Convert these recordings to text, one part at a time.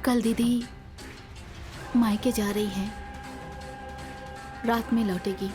कल दीदी मायके जा रही है, रात में लौटेगी।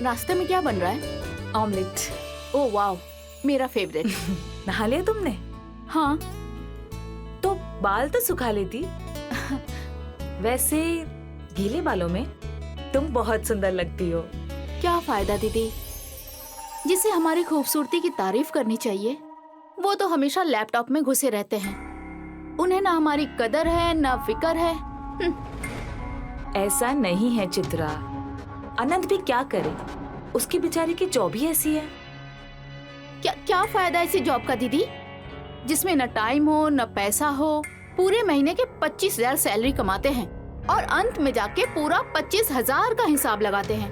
नाश्ते में क्या बन रहा है? ऑमलेट। ओह वाव, मेरा फेवरेट। नहा लिया तुमने? हाँ। तो बाल तो सुखा लेती। वैसे गीले बालों में तुम बहुत सुंदर लगती हो। क्या फायदा दीदी, जिसे हमारी खूबसूरती की तारीफ करनी चाहिए वो तो हमेशा लैपटॉप में घुसे रहते हैं। उन्हें ना हमारी कदर है ना फिक्र है। ऐसा नहीं है चित्रा, अनंत भी क्या करे, उसकी बेचारी की जॉब ही ऐसी है। क्या फायदा ऐसी जॉब का दीदी, जिसमें न टाइम हो न पैसा हो। पूरे महीने के 25,000 सैलरी कमाते हैं और अंत में जाके पूरा 25,000 का हिसाब लगाते हैं।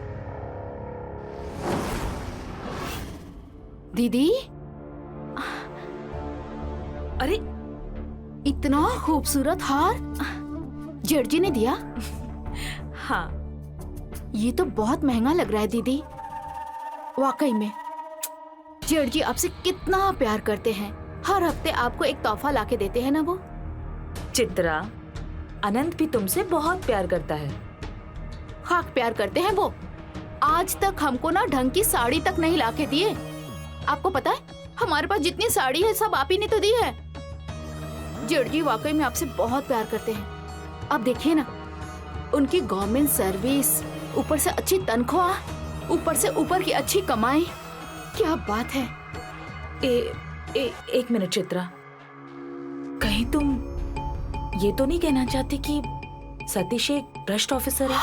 दीदी, अरे इतना खूबसूरत हार जेठ जी ने दिया? हाँ, ये तो बहुत महंगा लग रहा है दीदी। वाकई में जेठ जी आपसे कितना प्यार करते हैं। हर हफ्ते आपको एक तोहफा लाके देते हैं ना वो। चित्रा, अनंत भी तुमसे बहुत प्यार करता है। खाक प्यार करते हैं वो। आज तक हमको ना ढंग की साड़ी तक नहीं लाके दिए। आपको पता है, हमारे पास जितनी साड़ी है सब आप ही ने तो दी है। जेठ जी वाकई में आपसे बहुत प्यार करते हैं। अब देखिए ना, उनकी गवर्नमेंट सर्विस, ऊपर से अच्छी तनख्वाह, ऊपर से ऊपर की अच्छी कमाई। क्या बात है। एक मिनट चित्रा, कहीं तुम ये तो नहीं कहना चाहती कि सतीश एक भ्रष्ट ऑफिसर है?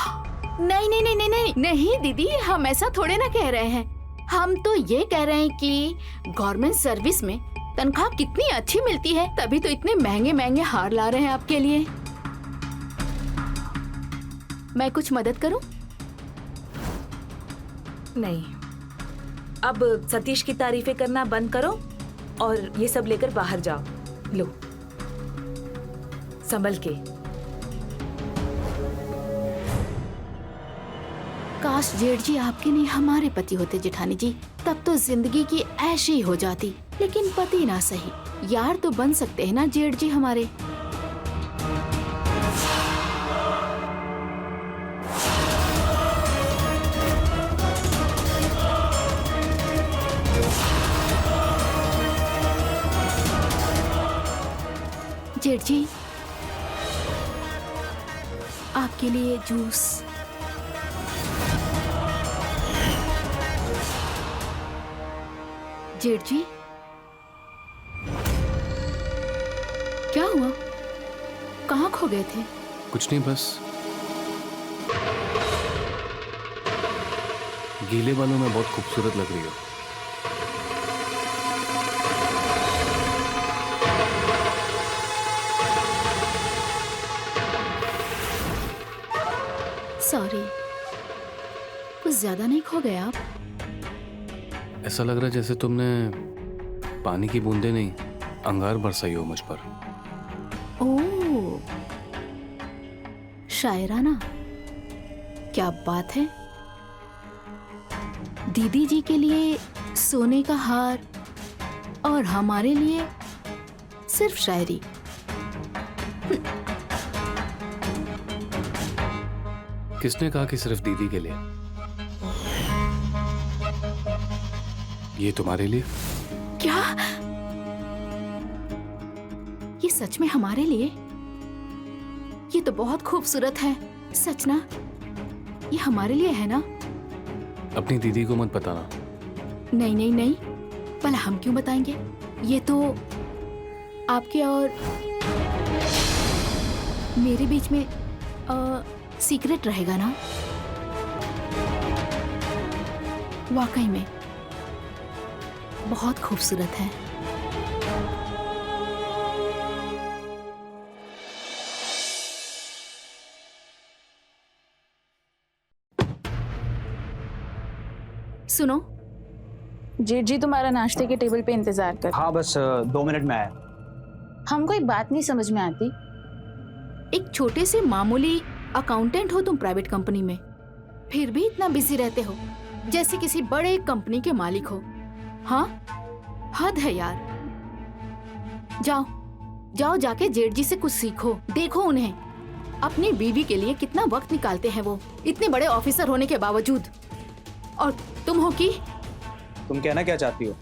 नहीं दीदी, हम ऐसा थोड़े ना कह रहे हैं। हम तो ये कह रहे हैं कि गवर्नमेंट सर्विस में तनख्वाह कितनी अच्छी मिलती है, तभी तो इतने महंगे महंगे हार ला रहे हैं आपके लिए। मैं कुछ मदद करूं? नहीं, अब सतीश की तारीफें करना बंद करो और ये सब लेकर बाहर जाओ। लो, संभल के। काश जेठ जी आपके नहीं हमारे पति होते जेठानी जी, तब तो जिंदगी की ऐशी ही हो जाती। लेकिन पति ना सही, यार तो बन सकते हैं ना जेठ जी हमारे। जेठ जी, आपके लिए जूस। जेठ जी, क्या हुआ? कहाँ खो गए थे? कुछ नहीं, बस गीले बालों में बहुत खूबसूरत लग रही हो। सॉरी, कुछ ज्यादा नहीं खो गए आप? ऐसा लग रहा है जैसे तुमने पानी की बूंदे नहीं, अंगार बरसाई हो मुझ पर। ओह, शायराना, क्या बात है। दीदी जी के लिए सोने का हार और हमारे लिए सिर्फ शायरी। किसने कहा कि सिर्फ दीदी के लिए? ये तुम्हारे लिए? क्या ये सच में हमारे लिए? ये तो बहुत खूबसूरत है। सच ना? ये हमारे लिए है ना? अपनी दीदी को मत बताना। नहीं नहीं नहीं, भला हम क्यों बताएंगे? ये तो आपके और मेरे बीच में सीक्रेट रहेगा ना? वाकई में बहुत खूबसूरत है। सुनो, जेठ जी तुम्हारा नाश्ते के टेबल पे इंतजार कर। हाँ बस 2 मिनट में आया। हमको एक बात नहीं समझ में आती। एक छोटे से मामूली अकाउंटेंट हो तुम प्राइवेट कंपनी में, फिर भी इतना बिजी रहते हो जैसे किसी बड़े कंपनी के मालिक हो। हाँ, हद है यार। जाओ जाओ, जाके जेठ जी से कुछ सीखो। देखो उन्हें, अपनी बीवी के लिए कितना वक्त निकालते हैं वो, इतने बड़े ऑफिसर होने के बावजूद। और तुम हो कि तुम कहना क्या चाहती हो?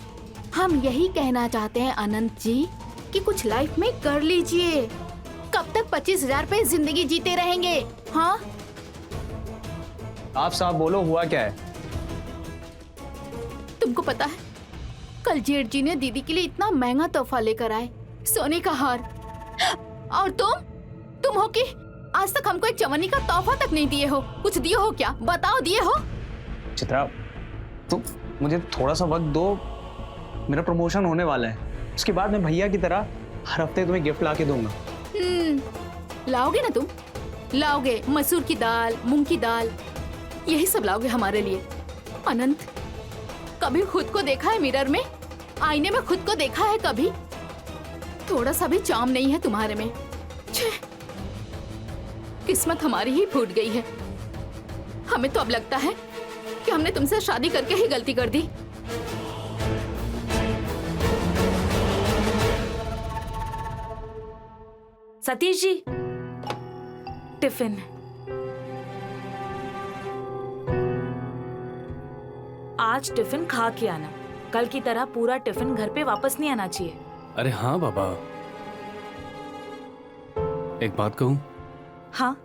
हम यही कहना चाहते हैं अनंत जी कि कुछ लाइफ में कर लीजिए। कब तक 25,000 पे जिंदगी जीते रहेंगे? हाँ, आप साहब बोलो, हुआ क्या है? तुमको पता है कल जेठ जी ने दीदी के लिए इतना महंगा तोहफा लेकर आए, सोने का हार। और तुम हो कि आज तक हमको एक चवन्नी का तोहफा तक नहीं दिए हो। कुछ दिए हो क्या? बताओ, दिए हो? चित्रा, तो मुझे थोड़ा सा वक्त दो, मेरा प्रमोशन होने वाला है। उसके बाद मैं भैया की तरह हर हफ्ते तुम्हें गिफ्ट ला के दूंगा। लाओगे ना तुम? लाओगे मसूर की दाल, मूंग की दाल, यही सब लाओगे हमारे लिए। अनंत, कभी खुद को देखा है मिरर में? आईने में खुद को देखा है कभी? थोड़ा सा भी चार्म नहीं है तुम्हारे में। छे, किस्मत हमारी ही फूट गई है। हमें तो अब लगता है कि हमने तुमसे शादी करके ही गलती कर दी। सतीश जी, टिफिन। आज टिफिन खा के आना। कल की तरह पूरा टिफिन घर पे वापस नहीं आना चाहिए। अरे हाँ बाबा, एक बात कहूँ? हाँ,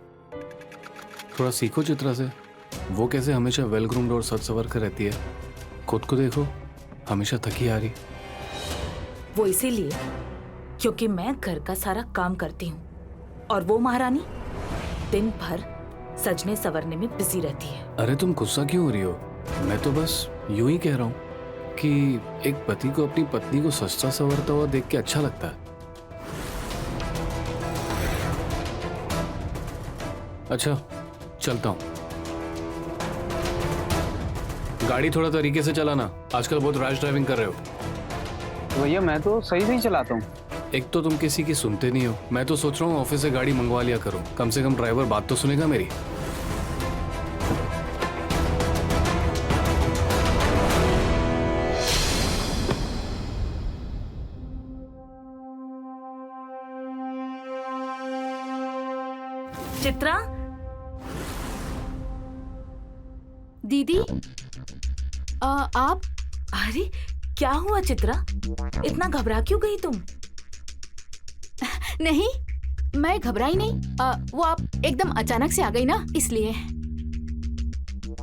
थोड़ा सीखो चित्रा से। वो कैसे हमेशा वेल ग्रूम्ड और सज सवर कर रहती है, खुद को देखो, हमेशा थकी आ रही। वो इसीलिए क्योंकि मैं घर का सारा काम करती हूँ और वो महारानी दिन भर सजने संवरने में बिजी रहती है। अरे तुम गुस्सा क्यों हो रही हो? मैं तो बस यूं ही कह रहा हूँ कि एक पति को अपनी पत्नी को सजता संवरता हुआ देख के अच्छा लगता है। अच्छा, चलता हूँ। गाड़ी थोड़ा तरीके से चलाना, आजकल बहुत रैश ड्राइविंग कर रहे हो। तो भैया मैं तो सही से ही चलाता हूँ। एक तो तुम किसी की सुनते नहीं हो। मैं तो सोच रहा हूँ ऑफिस से गाड़ी मंगवा लिया करो, कम से कम ड्राइवर बात तो सुनेगा मेरी। चित्रा, दीदी, आप? अरे क्या हुआ चित्रा? इतना घबरा क्यों गई तुम? नहीं, मैं घबराई नहीं। वो आप एकदम अचानक से आ गई ना, इसलिए।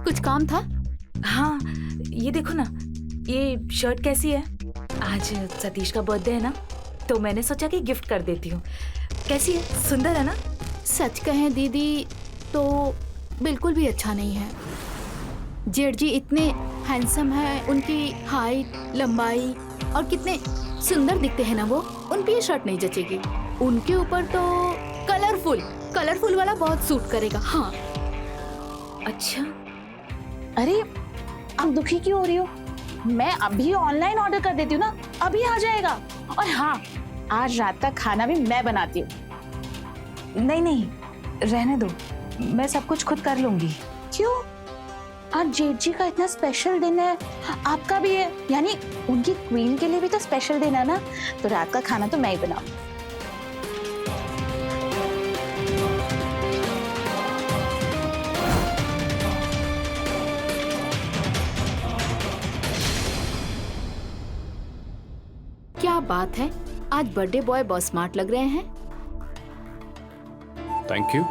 कुछ काम था? हाँ, ये देखो ना, ये शर्ट कैसी है? आज सतीश का बर्थडे है ना, तो मैंने सोचा कि गिफ्ट कर देती हूँ। कैसी है? सुंदर है ना? सच कहें दीदी तो बिल्कुल भी अच्छा नहीं है। जेठ जी इतने हैंडसम है, उनकी हाइट, लंबाई और कितने सुंदर दिखते हैं ना वो, उन पे ये शर्ट नहीं जचेगी। उनके ऊपर तो कलरफुल वाला बहुत सूट करेगा। हाँ। अच्छा, अरे आप दुखी क्यों हो रही हो? मैं अभी ऑनलाइन ऑर्डर कर देती हूँ ना, अभी आ जाएगा। और हाँ, आज रात का खाना भी मैं बनाती हूँ। नहीं नहीं, रहने दो, मैं सब कुछ खुद कर लूंगी। क्यों? आज जेठ जी का इतना स्पेशल दिन है, आपका भी है, यानी उनकी क्वीन के लिए भी तो स्पेशल दिन है ना, तो रात का खाना तो मैं ही बनाऊं। क्या बात है, आज बर्थडे बॉय बहुत स्मार्ट लग रहे हैं। Thank you.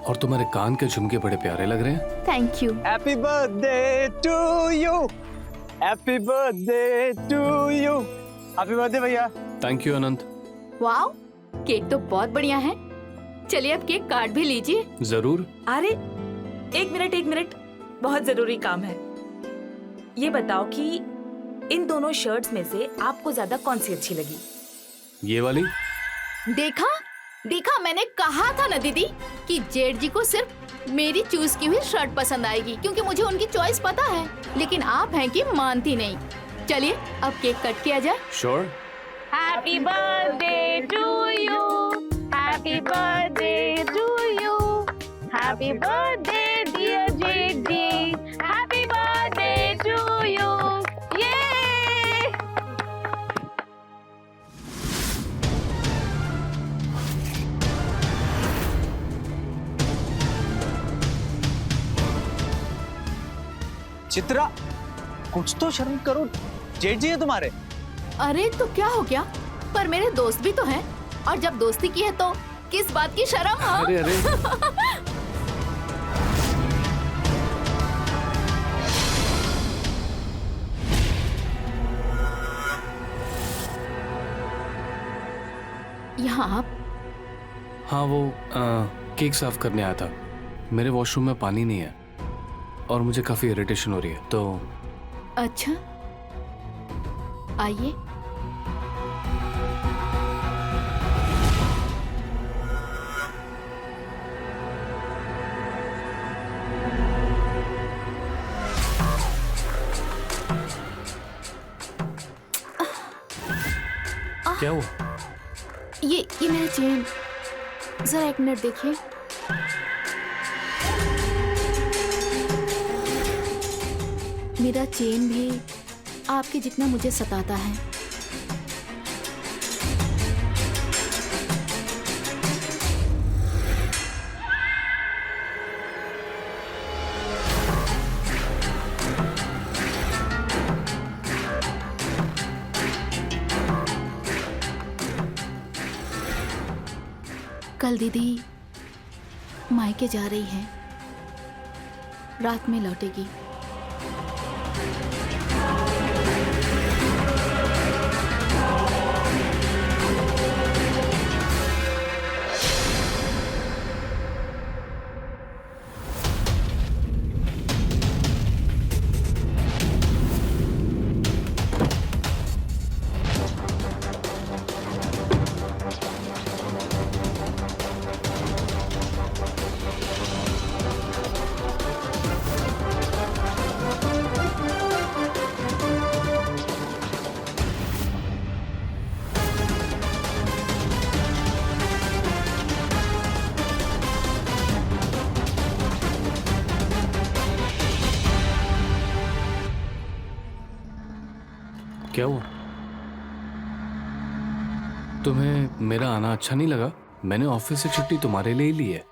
और तुम्हारे कान के झुमके बड़े प्यारे लग रहे हैं। Thank you. Happy birthday to you, happy birthday to you, happy birthday भैया। Thank you Anant. Wow, cake तो बहुत बढ़िया है। चलिए अब केक काट भी लीजिए। जरूर। अरे एक मिनट, बहुत जरूरी काम है। ये बताओ कि इन दोनों शर्ट्स में से आपको ज्यादा कौन सी अच्छी लगी? ये वाली। देखा देखा, मैंने कहा था ना दीदी कि जेठ जी को सिर्फ मेरी चूज की हुई शर्ट पसंद आएगी, क्योंकि मुझे उनकी चॉइस पता है। लेकिन आप हैं कि मानती नहीं। चलिए अब केक कट किया जाए। Sure. Happy birthday to you, happy birthday to you, happy birthday dear जेठ ji, happy birthday to you. ये चित्रा, कुछ तो शर्म करो, जेठ जी है तुम्हारे। अरे तो क्या हो गया, पर मेरे दोस्त भी तो हैं, और जब दोस्ती की है तो किस बात की शर्म? हाँ? अरे अरे यहाँ आप? हाँ वो केक साफ करने आया था। मेरे वॉशरूम में पानी नहीं है और मुझे काफी इरिटेशन हो रही है, तो अच्छा आइए। क्या हुआ? ये मेरा चेन, जरा एक मिनट देखिए। मेरा चेन भी आपके जितना मुझे सताता है। कल दीदी मायके जा रही है, रात में लौटेगी। क्या हुआ? तुम्हें मेरा आना अच्छा नहीं लगा? मैंने ऑफिस से छुट्टी तुम्हारे लिए ही ली है।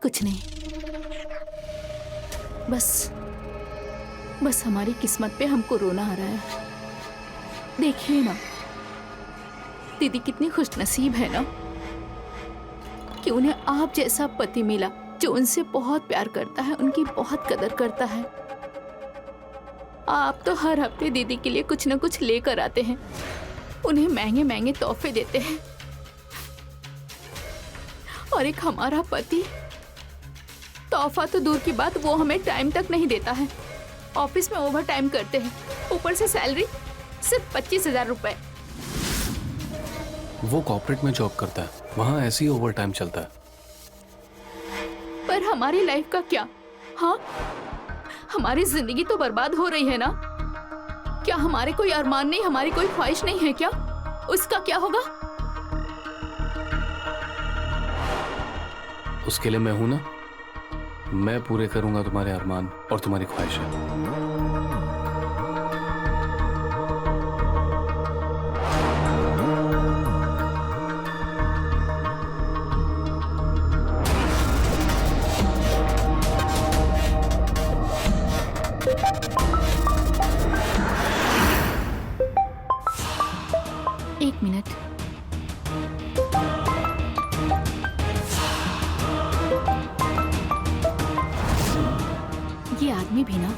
कुछ नहीं, बस हमारी किस्मत पे हमको रोना आ रहा है। देखिए ना, दीदी कितनी खुशनसीब है ना कि उन्हें आप जैसा पति मिला जो उनसे बहुत प्यार करता है, उनकी बहुत कदर करता है। आप तो हर हफ्ते दीदी के लिए कुछ न कुछ लेकर आते हैं, उन्हें महंगे महंगे तोहफे देते हैं। और एक हमारा पति, तोहफा तो दूर की बात, वो हमें टाइम तक नहीं देता है। ऑफिस में ओवर टाइम करते हैं, ऊपर से सैलरी सिर्फ 25,000 रुपए। वो कॉर्पोरेट में जॉब करता है, वहाँ ऐसे ही ओवर टाइम चलता है। पर हमारी लाइफ का क्या? हाँ, हमारी जिंदगी तो बर्बाद हो रही है ना। क्या हमारे कोई अरमान नहीं, हमारी कोई ख्वाहिश नहीं है क्या? उसका क्या होगा? उसके लिए मैं हूं ना, मैं पूरे करूंगा तुम्हारे अरमान और तुम्हारी ख्वाहिशें। एक मिनट। ये आदमी भी ना,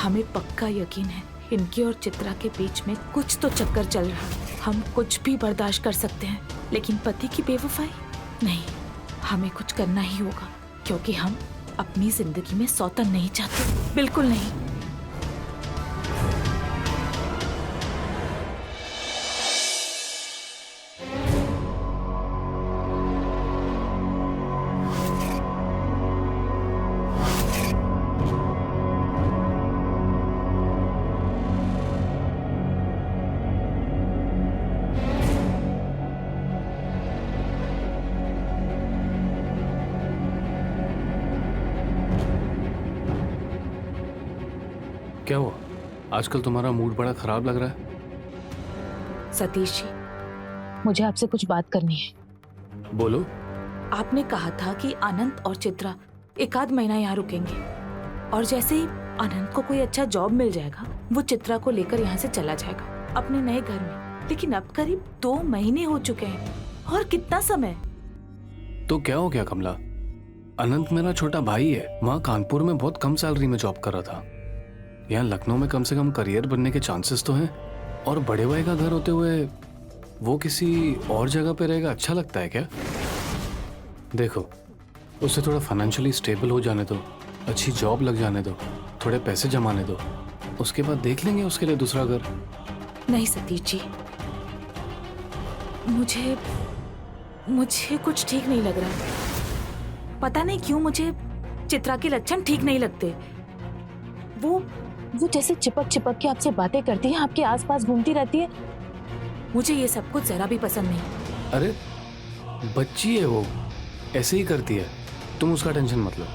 हमें पक्का यकीन है इनकी और चित्रा के बीच में कुछ तो चक्कर चल रहा है। हम कुछ भी बर्दाश्त कर सकते हैं, लेकिन पति की बेवफाई नहीं। हमें कुछ करना ही होगा, क्योंकि हम अपनी जिंदगी में सौतन नहीं चाहते, बिल्कुल नहीं। क्या हुआ? आजकल तुम्हारा मूड बड़ा खराब लग रहा है। सतीश जी, मुझे आपसे कुछ बात करनी है। बोलो। आपने कहा था कि अनंत और चित्रा एक आध महीना यहाँ रुकेंगे, और जैसे ही अनंत को कोई अच्छा जॉब मिल जाएगा वो चित्रा को लेकर यहाँ से चला जाएगा अपने नए घर में। लेकिन अब करीब 2 महीने हो चुके हैं, और कितना समय। तो क्या हो गया कमला? अनंत मेरा छोटा भाई है, वहाँ कानपुर में बहुत कम सैलरी में जॉब कर रहा था। यहाँ लखनऊ में कम से कम करियर बनने के चांसेस तो हैं, और बड़े भाई का घर होते हुए वो किसी और जगह पे रहेगा अच्छा लगता है क्या? देखो, उसे थोड़ा फाइनेंशियली स्टेबल हो जाने दो, अच्छी जॉब लग जाने दो, थोड़े पैसे जमाने दो, उसके बाद देख लेंगे उसके लिए दूसरा घर। नहीं सतीश जी, मुझे कुछ ठीक नहीं लग रहा। पता नहीं क्यों मुझे चित्रा के लक्षण ठीक नहीं लगते। वो जैसे चिपक चिपक के आपसे बातें करती है, आपके आसपास घूमती रहती है। मुझे ये सब कुछ जरा भी पसंद नहीं। अरे बच्ची है वो, ऐसे ही करती है, तुम उसका टेंशन मत लो।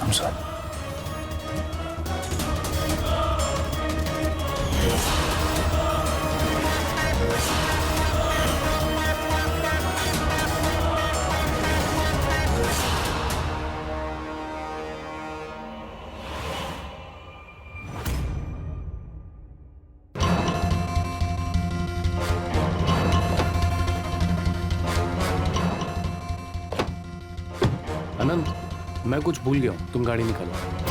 I'm sorry. अनंत, मैं कुछ भूल गया हूँ, तुम गाड़ी निकालो।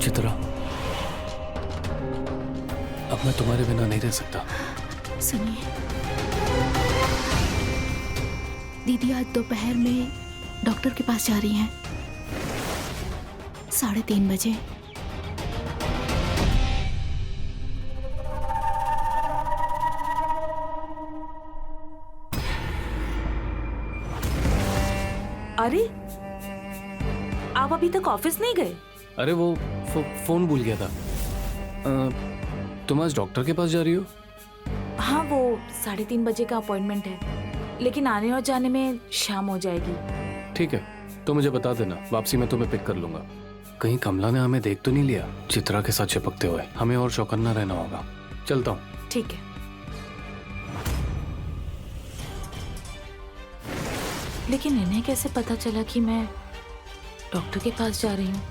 चित्रा, अब मैं तुम्हारे बिना नहीं रह सकता। सुनिए, दीदी आज दोपहर में डॉक्टर के पास जा रही हैं, 3:30 बजे। अरे, आप अभी तक ऑफिस नहीं गए? अरे वो फोन भूल गया था। तुम आज डॉक्टर के पास जा रही हो? हाँ, वो 3:30 बजे का अपॉइंटमेंट है, लेकिन आने और जाने में शाम हो जाएगी। ठीक है, तो मुझे बता देना, वापसी में तुम्हें पिक कर लूंगा। कहीं कमला ने हमें देख तो नहीं लिया चित्रा के साथ चिपकते हुए? हमें और चौकन्ना रहना होगा। चलता हूँ। ठीक है, लेकिन इन्हें कैसे पता चला कि मैं डॉक्टर के पास जा रही हूँ?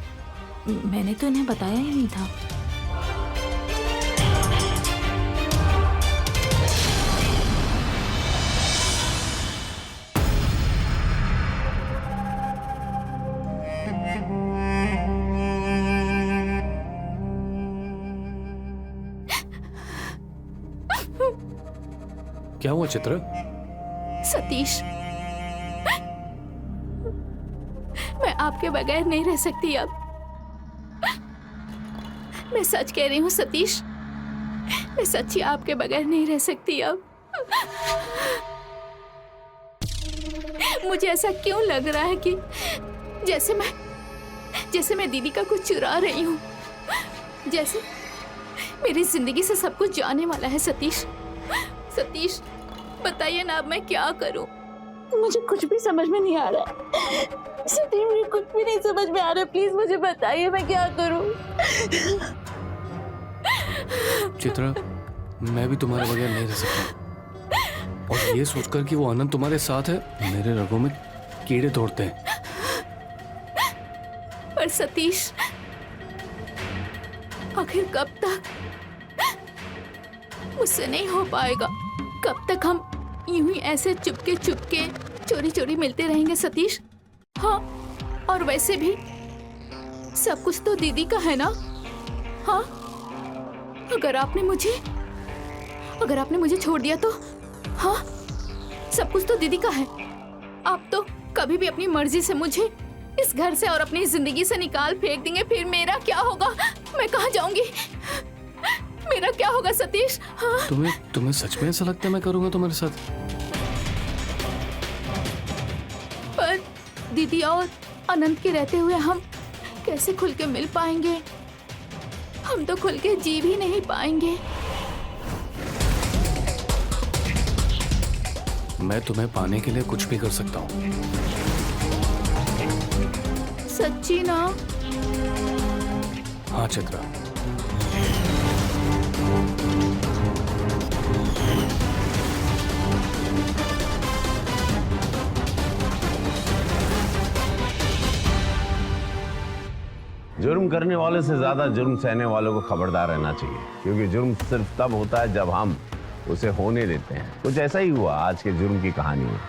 मैंने तो इन्हें बताया ही नहीं था। क्या हुआ चित्रा? सतीश, मैं आपके बगैर नहीं रह सकती अब। मैं सच कह रही हूँ सतीश, मैं सच्ची आपके बगैर नहीं रह सकती अब। मुझे ऐसा क्यों लग रहा है कि जैसे मैं दीदी का कुछ चुरा रही हूँ, जैसे मेरी जिंदगी से सब कुछ जाने वाला है। सतीश, सतीश बताइए ना, अब मैं क्या करूँ? मुझे कुछ भी समझ में नहीं आ रहा है। सतीश, मुझे कुछ भी नहीं समझ में आ रहा है। प्लीज मुझे बताइए, मैं क्या करूँ? चित्रा, मैं भी तुम्हारे बगैर नहीं रह सकता, और ये सोचकर कि वो आनंद तुम्हारे साथ है, मेरे रगों में कीड़े दौड़ते हैं। पर सतीश, आखिर कब तक? मुझसे नहीं हो पाएगा। कब तक हम यूं ही ऐसे चुपके चुपके चोरी चोरी मिलते रहेंगे सतीश? हाँ, और वैसे भी सब कुछ तो दीदी का है ना? हाँ, अगर आपने मुझे छोड़ दिया तो हाँ, सब कुछ तो दीदी का है। आप तो कभी भी अपनी मर्जी से मुझे इस घर से और अपनी जिंदगी से निकाल फेंक देंगे। फिर मेरा क्या होगा? मैं कहाँ जाऊंगी? मेरा क्या होगा सतीश? हाँ? तुम्हें सच में ऐसा लगता है मैं करूंगा तुम्हारे साथ? पर दीदी और अनंत के रहते हुए हम कैसे खुल के मिल पाएंगे? हम तो खुल के जी भी नहीं पाएंगे। मैं तुम्हें पाने के लिए कुछ भी कर सकता हूँ। सच्ची ना? हाँ चित्रा। जुर्म करने वाले से ज्यादा जुर्म सहने वालों को खबरदार रहना चाहिए, क्योंकि जुर्म सिर्फ तब होता है जब हम उसे होने देते हैं। कुछ ऐसा ही हुआ आज के जुर्म की कहानी में।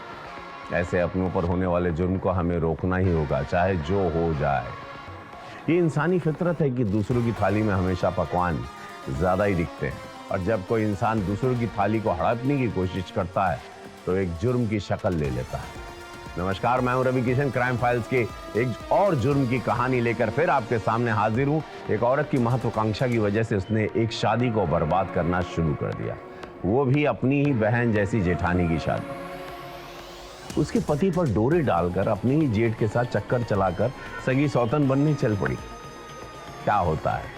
ऐसे अपनों पर होने वाले जुर्म को हमें रोकना ही होगा, चाहे जो हो जाए। ये इंसानी फितरत है कि दूसरों की थाली में हमेशा पकवान ज्यादा ही दिखते हैं, और जब कोई इंसान दूसरों की थाली को हड़पने की कोशिश करता है तो एक जुर्म की शक्ल ले लेता है। नमस्कार, मैं हूं रवि किशन। क्राइम फाइल्स के एक और जुर्म की कहानी लेकर फिर आपके सामने हाजिर हूं। एक औरत की महत्वाकांक्षा की वजह से उसने एक शादी को बर्बाद करना शुरू कर दिया, वो भी अपनी ही बहन जैसी जेठानी की शादी। उसके पति पर डोरे डालकर अपनी ही जेठ के साथ चक्कर चलाकर सगी सौतन बनने चल पड़ी। क्या होता है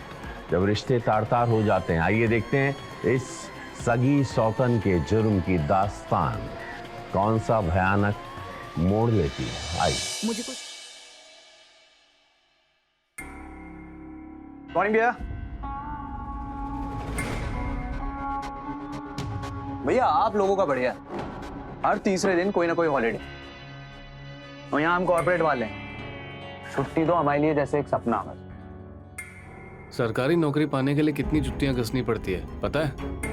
जब रिश्ते तार तार हो जाते हैं? आइए देखते हैं इस सगी सौतन के जुर्म की दास्तान कौन सा भयानक मोड़ लेती है। आई मुझे कुछ मॉर्निंग भैया। भैया आप लोगों का बढ़िया है, हर तीसरे दिन कोई ना कोई हॉलीडे। और यहाँ हम कॉर्पोरेट वाले हैं, छुट्टी तो हमारे लिए जैसे एक सपना है। सरकारी नौकरी पाने के लिए कितनी जुत्तियां कसनी पड़ती है पता है?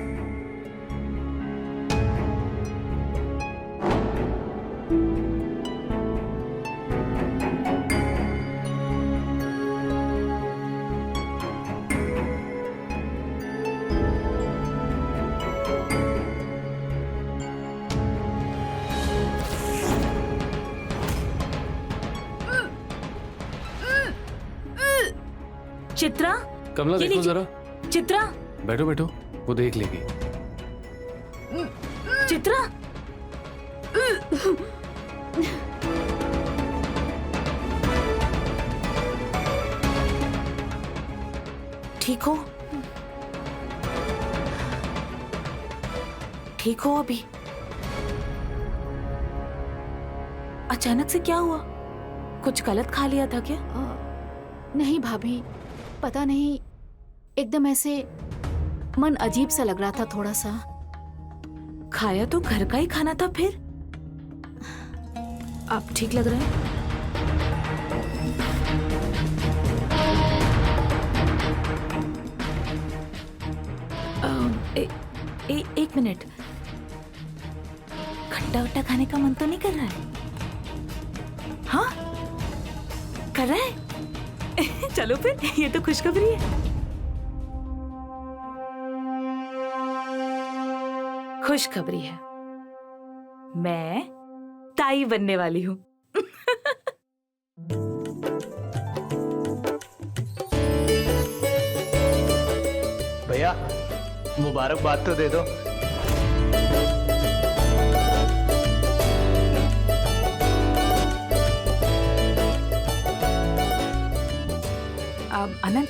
चित्रा, कमला ये देखो लीजिए। जरा। चित्रा, बैठो बैठो, वो देख लेगी। चित्रा, ठीक हो? ठीक हो अभी? अचानक से क्या हुआ? कुछ गलत खा लिया था क्या? नहीं भाभी, पता नहीं, एकदम ऐसे मन अजीब सा लग रहा था थोड़ा सा। खाया तो घर का ही खाना था फिर? अब ठीक लग रहा है? एक मिनट, खट्टा वट्टा खाने का मन तो नहीं कर रहा है? हाँ, कर रहा है? चलो फिर, ये तो खुशखबरी है। खुशखबरी है, मैं ताई बनने वाली हूँ। भैया मुबारकबाद तो दे दो। अनंत,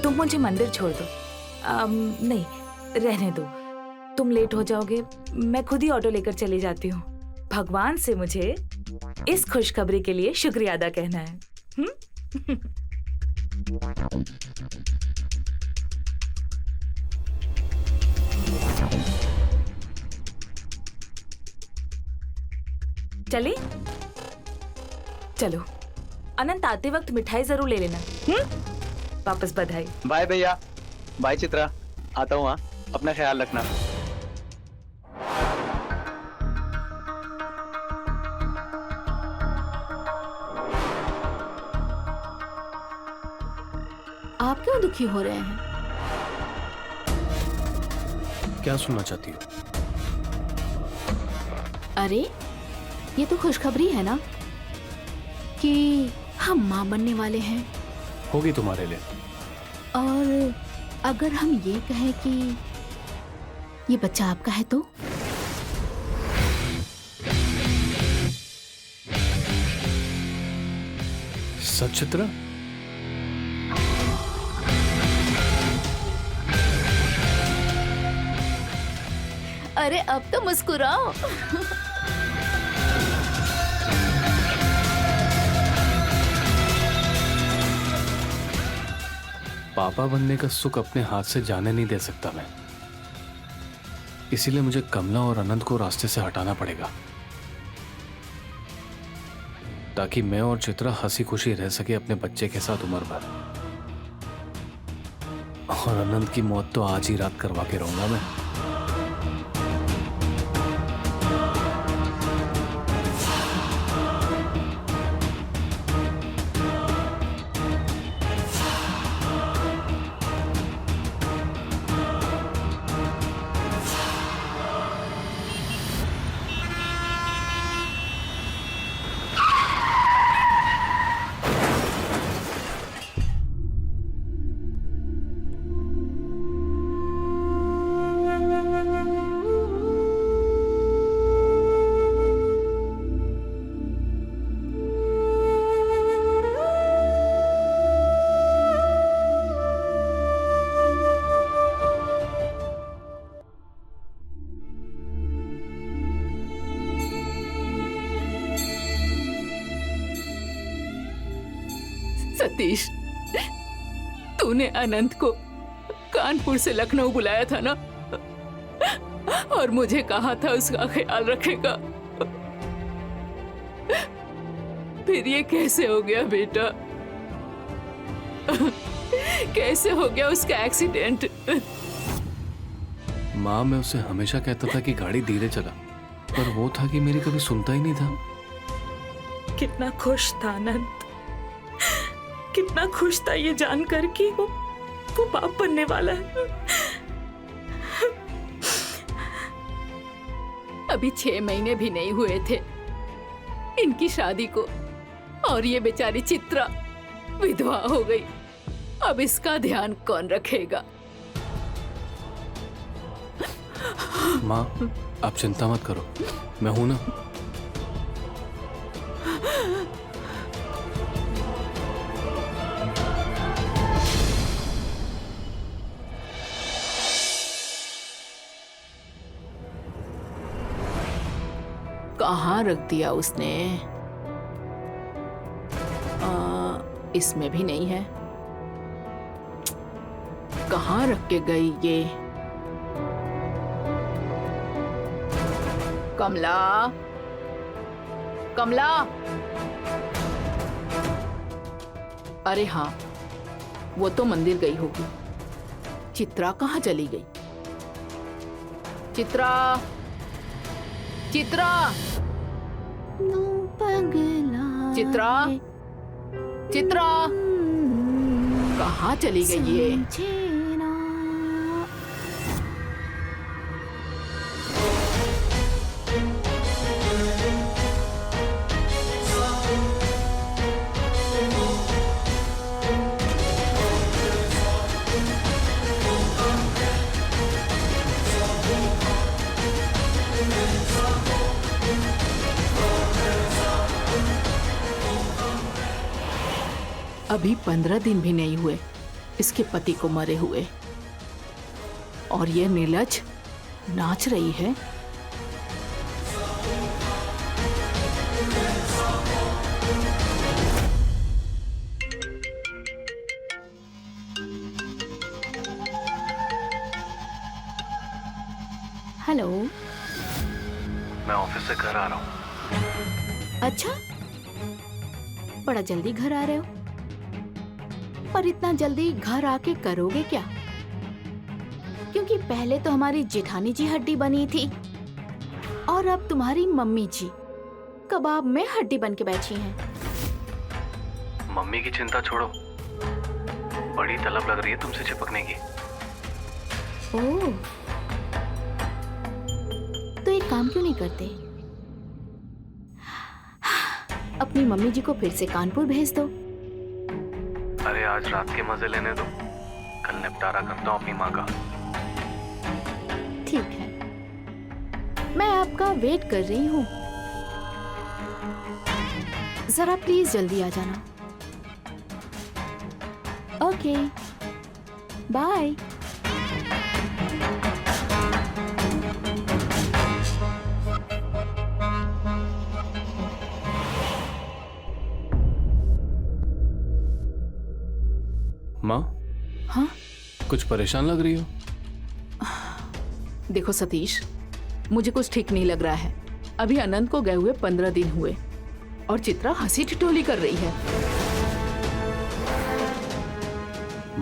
तुम मुझे मंदिर छोड़ दो। नहीं, रहने दो, तुम लेट हो जाओगे, मैं खुद ही ऑटो लेकर चली जाती हूँ। भगवान से मुझे इस खुशखबरी के लिए शुक्रिया अदा कहना है। चली? चलो, अनंत आते वक्त मिठाई जरूर ले लेना। वापस बधाई। बाय भैया। बाय चित्रा, आता हूँ। हाँ, अपना ख्याल रखना। आप क्यों दुखी हो रहे हैं? क्या सुनना चाहती हो? अरे, ये तो खुशखबरी है ना कि हम माँ बनने वाले हैं। होगी तुम्हारे लिए। और अगर हम ये कहें कि ये बच्चा आपका है तो? सच चित्रा? अरे अब तो मुस्कुराओ। पापा बनने का सुख अपने हाथ से जाने नहीं दे सकता मैं, इसीलिए मुझे कमला और अनंत को रास्ते से हटाना पड़ेगा, ताकि मैं और चित्रा हंसी खुशी रह सके अपने बच्चे के साथ उम्र भर। और अनंत की मौत तो आज ही रात करवा के रहूंगा मैं। सतीश, तूने अनंत को कानपुर से लखनऊ बुलाया था ना, और मुझे कहा था उसका ख्याल रखेगा। फिर ये कैसे हो गया बेटा? कैसे हो गया उसका एक्सीडेंट? माँ, मैं उसे हमेशा कहता था कि गाड़ी धीरे चला, पर वो था कि मेरी कभी सुनता ही नहीं था। कितना खुश था अनंत, कितना खुश था ये जानकर कि वो बाप बनने वाला है। अभी 6 महीने भी नहीं हुए थे इनकी शादी को, और ये बेचारी चित्रा विधवा हो गई। अब इसका ध्यान कौन रखेगा? माँ, आप चिंता मत करो, मैं हूं ना। कहाँ रख दिया उसने? इसमें भी नहीं है। कहाँ रख के गई ये? कमला, कमला! अरे हाँ, वो तो मंदिर गई होगी। चित्रा कहाँ चली गई? चित्रा, चित्रा, चित्रा, चित्रा, कहाँ चली गई ये? अभी 15 दिन भी नहीं हुए इसके पति को मरे हुए, और ये निर्लज नाच रही है। हेलो। मैं ऑफिस से घर आ रहा हूँ। अच्छा, बड़ा जल्दी घर आ रहे हो, पर इतना जल्दी घर आके करोगे क्या? क्योंकि पहले तो हमारी जेठानी जी हड्डी बनी थी, और अब तुम्हारी मम्मी जी कबाब में हड्डी बन के बैठी हैं। मम्मी की चिंता छोड़ो, बड़ी तलब लग रही है तुमसे चिपकने की। ओह, तो एक काम क्यों नहीं करते? अपनी मम्मी जी को फिर से कानपुर भेज दो। अरे आज रात के मजे लेने दो, कल निपटारा करता हूँ अपनी माँ का। ठीक है, मैं आपका वेट कर रही हूँ। जरा प्लीज जल्दी आ जाना। Okay, bye. माँ, हाँ? कुछ परेशान लग रही हो? देखो सतीश, मुझे कुछ ठीक नहीं लग रहा है। अभी अनंत को गए हुए 15 दिन हुए, और चित्रा हंसी ठिठोली कर रही है।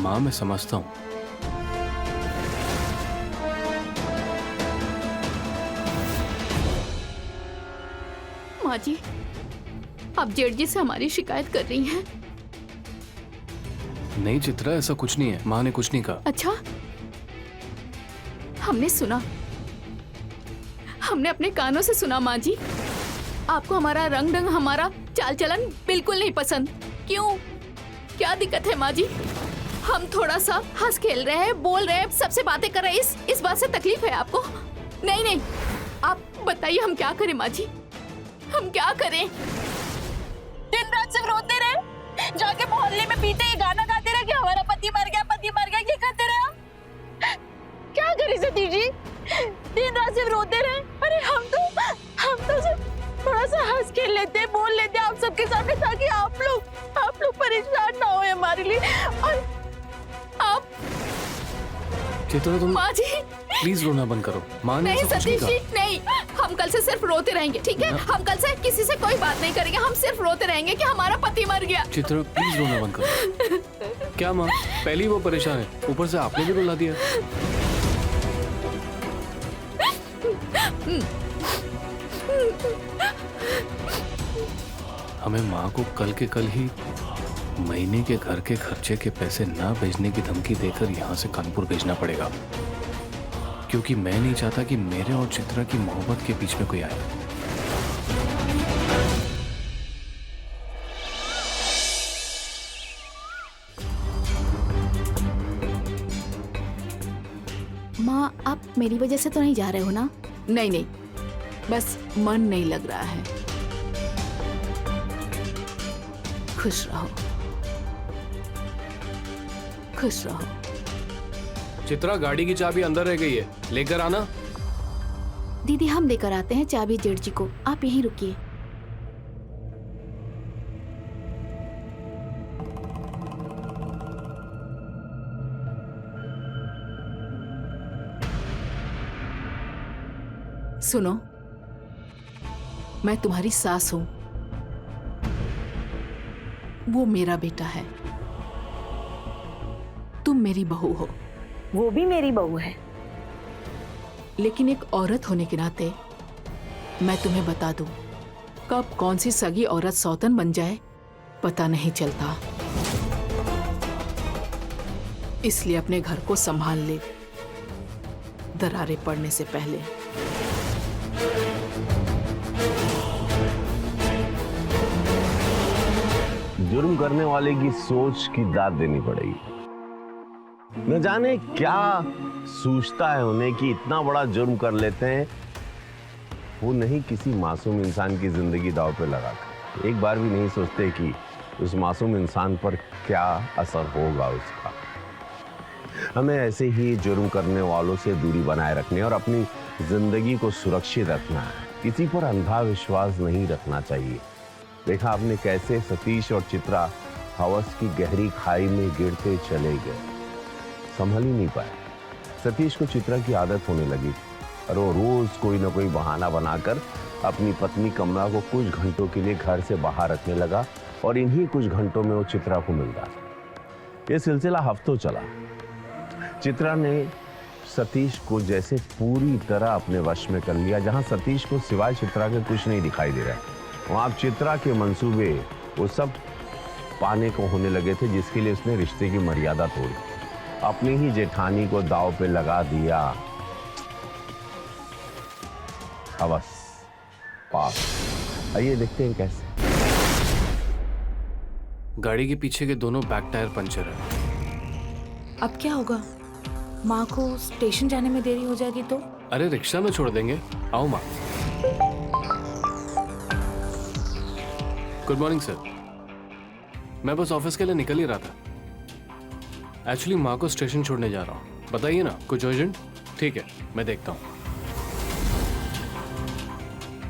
माँ, मैं समझता हूँ, माँ जी, आप जेठ जी से हमारी शिकायत कर रही हैं? नहीं चित्रा, ऐसा कुछ नहीं है। माँ ने कुछ नहीं कहा। अच्छा, हमने सुना, हमने अपने कानों से सुना। माँ जी, आपको हमारा रंग ढंग, हमारा चाल चलन बिल्कुल नहीं पसंद। क्यों, क्या दिक्कत है माँ जी? हम थोड़ा सा हंस खेल रहे हैं, बोल रहे हैं, सबसे बातें कर रहे हैं, इस बात से तकलीफ है आपको? नहीं नहीं, आप बताइए हम क्या करें माँ जी, हम क्या करें? दिन रात सिर्फ रोते रहे, जाके मोहल्ले में पीते ये गाना गाते रहे कि हमारा पति मर गया, पति मर गया, ये करते रहे आप। क्या करें सतीश जी, दिन रात सिर्फ रोते रहे। अरे हम तो सिर्फ थोड़ा सा हंस खेल लेते, बोल लेते आप सबके सामने, ताकि आप लोग परेशान ना हो हमारे लिए। चित्रा तुम माँ जी प्लीज रोना बंद करो। माँ ने नहीं ऐसा कुछ नहीं सतीश जी कहा। नहीं, हम कल से सिर्फ रोते रहेंगे, ठीक है? हम कल से किसी से कोई बात नहीं करेंगे, हम सिर्फ रोते रहेंगे कि हमारा पति मर गया। चित्रा प्लीज रोना बंद करो। क्या माँ, पहले ही वो परेशान है, ऊपर से आपने भी रुला दिया। हमें माँ को कल के कल ही महीने के घर के खर्चे के पैसे ना भेजने की धमकी देकर यहाँ से कानपुर भेजना पड़ेगा, क्योंकि मैं नहीं चाहता कि मेरे और चित्रा की मोहब्बत के बीच में कोई आए। माँ आप मेरी वजह से तो नहीं जा रहे हो ना? नहीं नहीं, बस मन नहीं लग रहा है। खुश रहो, खुश रहो। चित्रा गाड़ी की चाबी अंदर रह गई है, लेकर आना। दीदी हम लेकर आते हैं चाबी जेठ जी को, आप यहीं रुकिए। सुनो, मैं तुम्हारी सास हूं, वो मेरा बेटा है, तुम मेरी बहू हो। वो भी मेरी बहू है। लेकिन एक औरत होने के नाते मैं तुम्हें बता दूं, कब कौन सी सगी औरत सौतन बन जाए पता नहीं चलता। इसलिए अपने घर को संभाल ले, दरारें पड़ने से पहले। जुर्म करने वाले की सोच की दाद देनी पड़ेगी। न जाने क्या सूझता है उन्हें कि इतना बड़ा जुर्म कर लेते हैं, वो नहीं किसी मासूम इंसान की जिंदगी दांव पे लगाकर। एक बार भी नहीं सोचते कि उस मासूम इंसान पर क्या असर होगा उसका। हमें ऐसे ही जुर्म करने वालों से दूरी बनाए रखनी और अपनी जिंदगी को सुरक्षित रखना है। किसी पर अंधा विश्वास नहीं रखना चाहिए। देखा आपने कैसे सतीश और चित्रा हवस की गहरी खाई में गिरते चले गए, संभल ही नहीं पाए। सतीश को चित्रा की आदत होने लगी और वो रोज कोई ना कोई बहाना बनाकर अपनी पत्नी कमला को कुछ घंटों के लिए घर से बाहर रखने लगा और इन्हीं कुछ घंटों में वो चित्रा को मिल गया। ये सिलसिला हफ्तों चला। चित्रा ने सतीश को जैसे पूरी तरह अपने वश में कर लिया। जहां सतीश को सिवाय चित्रा के कुछ नहीं दिखाई दे रहा है, वहां चित्रा के मंसूबे वो सब पाने को होने लगे थे जिसके लिए उसने रिश्ते की मर्यादा तोड़ी, अपनी ही जेठानी को दांव पे लगा दिया। हवस पाप। आइए देखते हैं कैसे। गाड़ी के पीछे के दोनों बैक टायर पंचर है। अब क्या होगा? माँ को स्टेशन जाने में देरी हो जाएगी तो? अरे रिक्शा में छोड़ देंगे। आओ माँ। Good morning sir. मैं बस ऑफिस के लिए निकल ही रहा था। एक्चुअली माँ को स्टेशन छोड़ने जा रहा हूँ। बताइए ना, कुछ अर्जेंट? ठीक है, मैं देखता हूँ।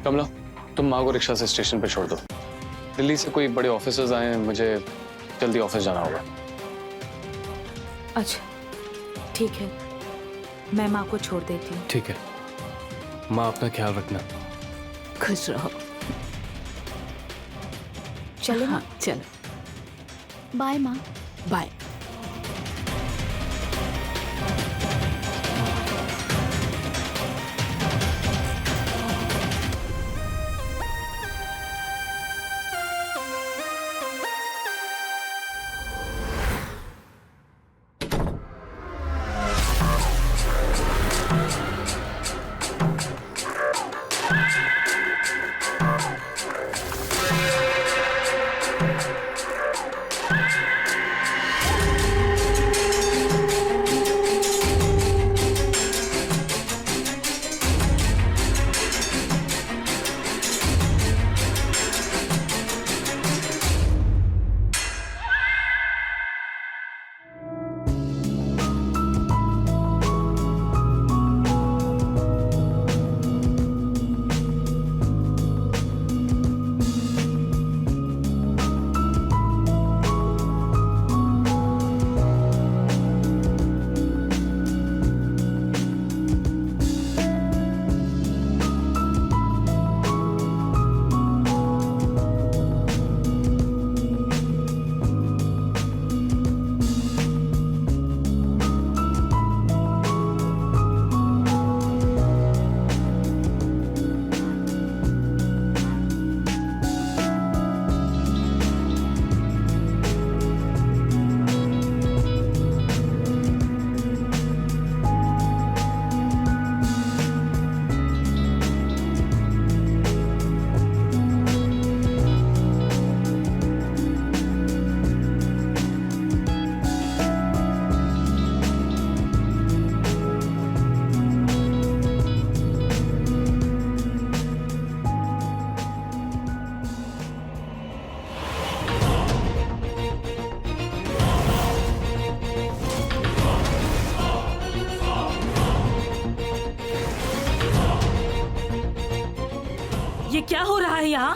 कमला, तुम माँ को रिक्शा से स्टेशन पे छोड़ दो। दिल्ली से कोई बड़े ऑफिसर्स आए हैं, मुझे जल्दी ऑफिस जाना होगा। अच्छा ठीक है, मैं माँ को छोड़ देती हूँ। ठीक है माँ, अपना ख्याल रखना। खुश रहो। चलो हाँ चलो, बाय माँ। बाय। ये क्या हो रहा है यहाँ?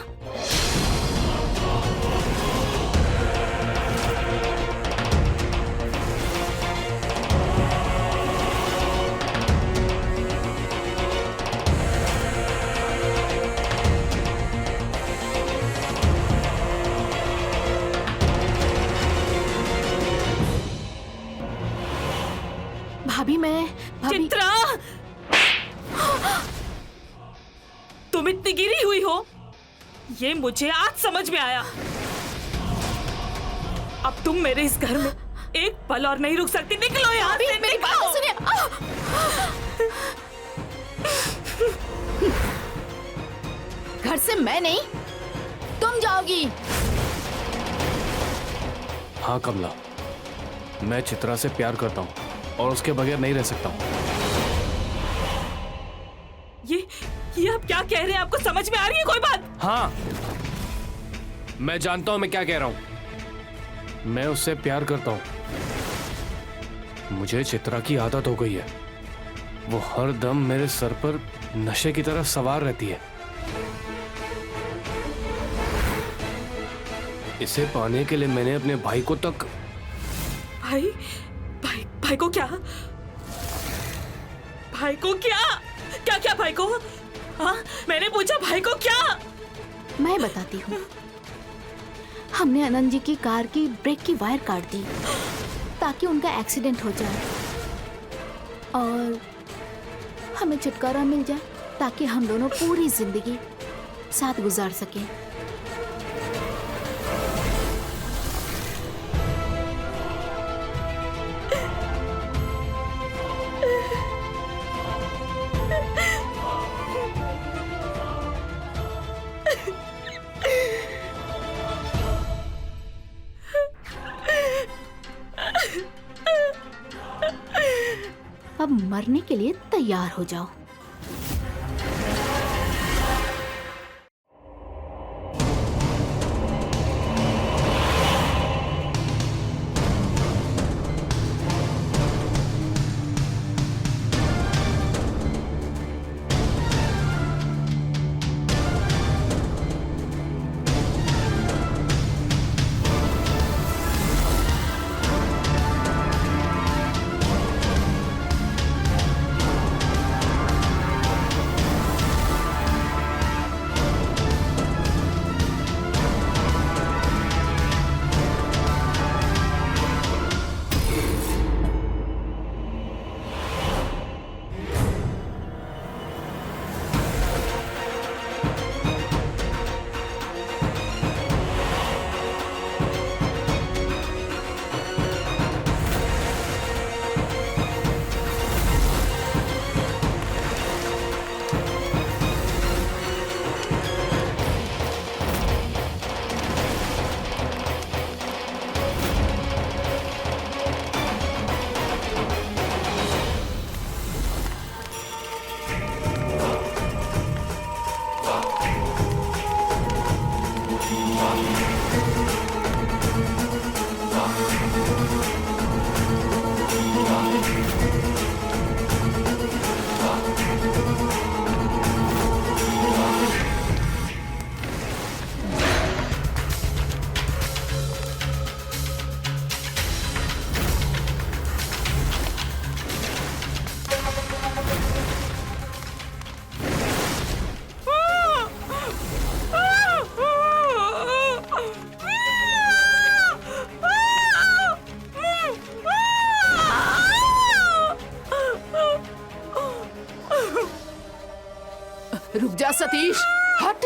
भाभी भाभी चित्रा, तुम इतनी गिरी हुई हो, ये मुझे आज समझ में आया। अब तुम मेरे इस घर में एक पल और नहीं रुक सकती। निकलो यहाँ से, मेरी बात निकलो। सुनिए। घर से मैं नहीं, तुम जाओगी। हाँ कमला, मैं चित्रा से प्यार करता हूँ और उसके बगैर नहीं रह सकता हूँ। ये आप क्या कह रहे हैं? आपको समझ में आ रही है कोई बात? हाँ, मैं जानता हूं मैं क्या कह रहा हूं। मैं उससे प्यार करता हूं। मुझे चित्रा की आदत हो गई है। वो हर दम मेरे सर पर नशे की तरह सवार रहती है। इसे पाने के लिए मैंने अपने भाई को तक भाई को क्या? भाई को क्या? क्या भाई को? हाँ, मैंने पूछा भाई को क्या? मैं बताती हूँ। हमने आनंद जी की कार की ब्रेक की वायर काट दी ताकि उनका एक्सीडेंट हो जाए और हमें छुटकारा मिल जाए, ताकि हम दोनों पूरी जिंदगी साथ गुजार सकें। अब मरने के लिए तैयार हो जाओ। रुक जा सतीश, हट।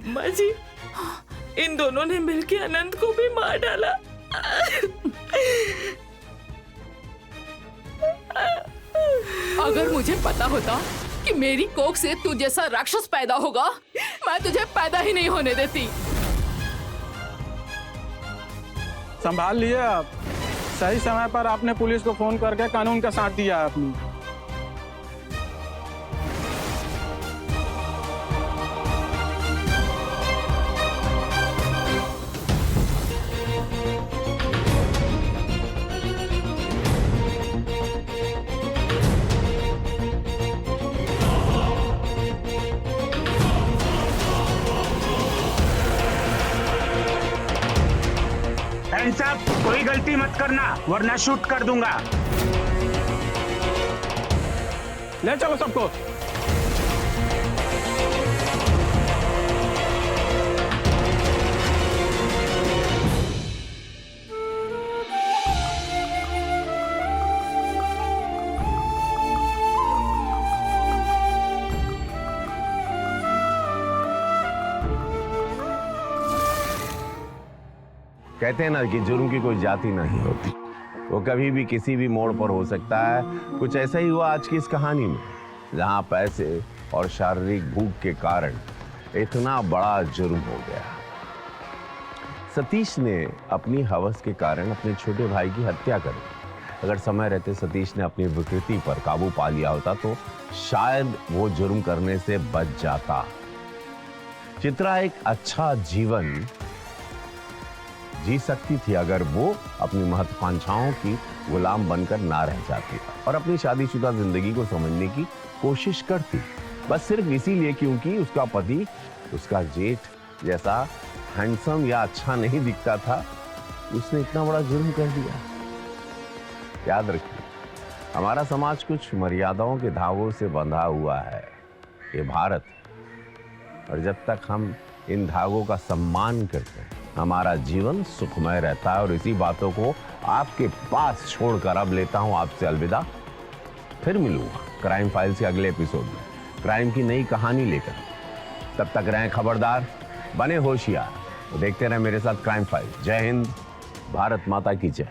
माँ जी, इन दोनों ने मिलकर अनंत को भी मार डाला। अगर मुझे पता होता कि मेरी कोख से तू जैसा राक्षस पैदा होगा, मैं तुझे पैदा ही नहीं होने देती। संभाल लिए आप। सही समय पर आपने पुलिस को फोन करके कानून का साथ दिया आपने। जैन साहब कोई गलती मत करना वरना शूट कर दूंगा। ले चलो सबको। कहते हैं ना कि जुर्म की कोई जाति नहीं होती, वो कभी भी किसी भी मोड़ पर हो सकता है। कुछ ऐसा ही हुआ आज की इस कहानी में, जहां पैसे और शारीरिक भूख के कारण इतना बड़ा जुर्म हो गया। सतीश ने अपनी हवस के कारण अपने छोटे भाई की हत्या कर दी। अगर समय रहते सतीश ने अपनी विकृति पर काबू पा लिया होता तो शायद वो जुर्म करने से बच जाता। चित्रा एक अच्छा जीवन जी सकती थी अगर वो अपनी महत्वाकांक्षाओं की गुलाम बनकर ना रह जाती और अपनी शादीशुदा जिंदगी को समझने की कोशिश करती, बस सिर्फ इसीलिए क्योंकि उसका पति उसका जेठ जैसा हैंडसम या अच्छा नहीं दिखता था। उसने इतना बड़ा जुर्म कर दिया। याद रखिए, हमारा समाज कुछ मर्यादाओं के धागों से बंधा हुआ है, ये भारत, और जब तक हम इन धागों का सम्मान करते हैं हमारा जीवन सुखमय रहता है। और इसी बातों को आपके पास छोड़कर अब लेता हूं आपसे अलविदा। फिर मिलूंगा क्राइम फाइल्स के अगले एपिसोड में क्राइम की नई कहानी लेकर। तब तक रहें खबरदार, बने होशियार, देखते रहें मेरे साथ क्राइम फाइल। जय हिंद, भारत माता की जय।